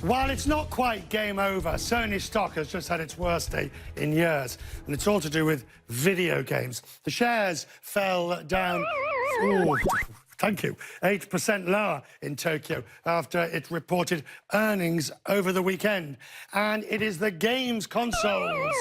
While it's not quite game over, Sony stock has just had its worst day in years, and it's all to do with video games. The shares fell down, thank you, 8% lower in Tokyo after it reported earnings over the weekend. And it is the games consoles.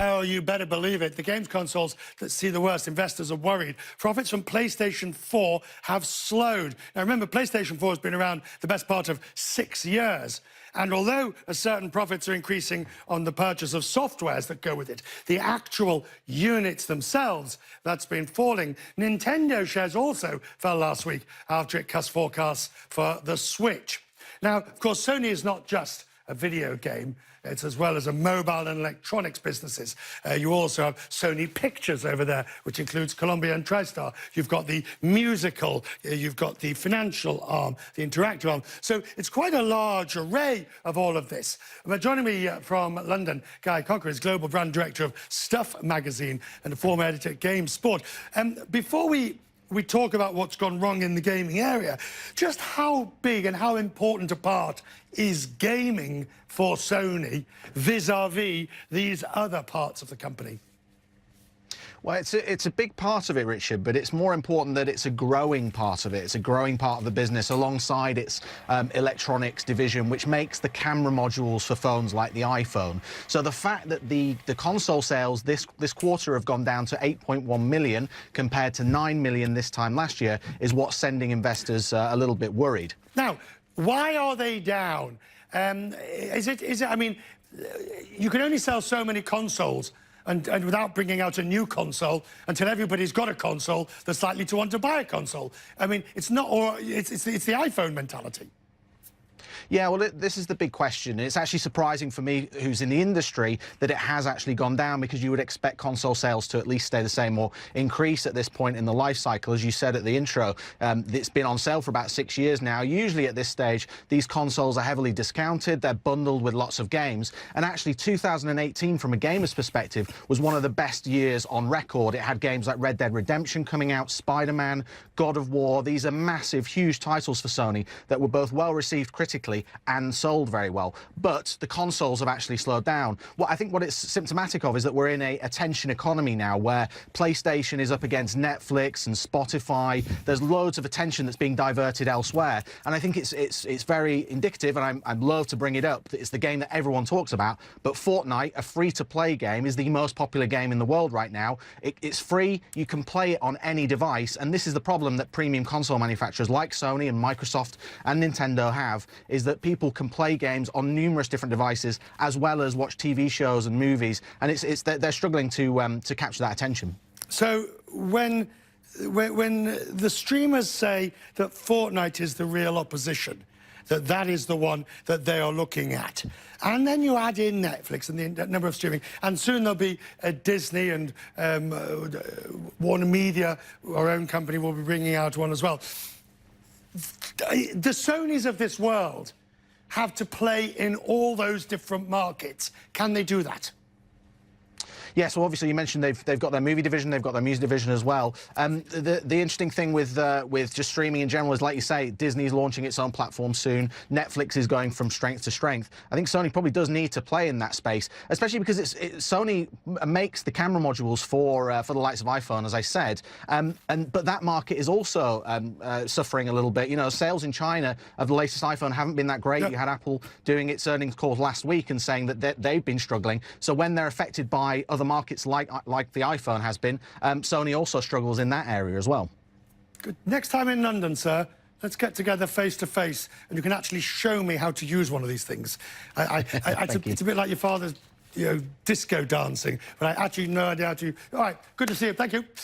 Oh, you better believe it. The games consoles that see the worst. Investors are worried. Profits from PlayStation 4 have slowed. Now, remember, PlayStation 4 has been around the best part of 6 years. And although certain profits are increasing on the purchase of softwares that go with it, the actual units themselves, that's been falling. Nintendo shares also fell last week after it cut forecasts for the Switch. Now, of course, Sony is not just a video game. It's as well as a mobile and electronics businesses. You also have Sony Pictures over there, which includes Columbia and TriStar. You've got the musical, you've got the financial arm, the interactive arm. So it's quite a large array of all of this. But joining me from London, Guy Cocker is Global Brand Director of Stuff magazine and a former editor at Game Sport. Before we talk about what's gone wrong in the gaming area, just how big and how important a part is gaming for Sony vis-a-vis these other parts of the company? Well, it's a big part of it, Richard, but it's more important that it's a growing part of it. It's a growing part of the business alongside its electronics division, which makes the camera modules for phones like the iPhone. So the fact that the console sales this quarter have gone down to 8.1 million compared to 9 million this time last year is what's sending investors a little bit worried. Now, why are they down? Is it? I mean, you can only sell so many consoles and without bringing out a new console until everybody's got a console that's likely to want to buy a console. I mean, it's not, or it's the iPhone mentality. Yeah, well, this is the big question. It's actually surprising for me, who's in the industry, that it has actually gone down, because you would expect console sales to at least stay the same or increase at this point in the life cycle. As you said at the intro, it's been on sale for about 6 years now. Usually at this stage, these consoles are heavily discounted. They're bundled with lots of games. And actually, 2018, from a gamer's perspective, was one of the best years on record. It had games like Red Dead Redemption coming out, Spider-Man, God of War. These are massive, huge titles for Sony that were both well-received critically and sold very well. But the consoles have actually slowed down. I think what it's symptomatic of is that we're in a attention economy now, where PlayStation is up against Netflix and Spotify. There's loads of attention that's being diverted elsewhere. And I think it's very indicative, and I'm loath to bring it up, that it's the game that everyone talks about. But Fortnite, a free-to-play game, is the most popular game in the world right now. It's free. You can play it on any device. And this is the problem that premium console manufacturers like Sony and Microsoft and Nintendo have, is that people can play games on numerous different devices as well as watch TV shows and movies, and they're struggling to capture that attention. So when the streamers say that Fortnite is the real opposition, that is the one that they are looking at, and then you add in Netflix and the number of streaming, and soon there'll be Disney and Warner Media, our own company, will be bringing out one as well. The Sonys of this world have to play in all those different markets. Can they do that? Yeah, so obviously you mentioned they've got their movie division, they've got their music division as well. The interesting thing with just streaming in general is, like you say, Disney's launching its own platform soon. Netflix is going from strength to strength. I think Sony probably does need to play in that space, especially because Sony makes the camera modules for the likes of iPhone, as I said. But that market is also suffering a little bit. You know, sales in China of the latest iPhone haven't been that great. Yep. You had Apple doing its earnings call last week and saying that they've been struggling. So when they're affected by other markets like the iPhone has been, Sony also struggles in that area as well. Good. Next time in London, sir, let's get together face to face, and you can actually show me how to use one of these things. It's a bit like your father's, disco dancing, but I actually know how to. All right, good to see you. Thank you.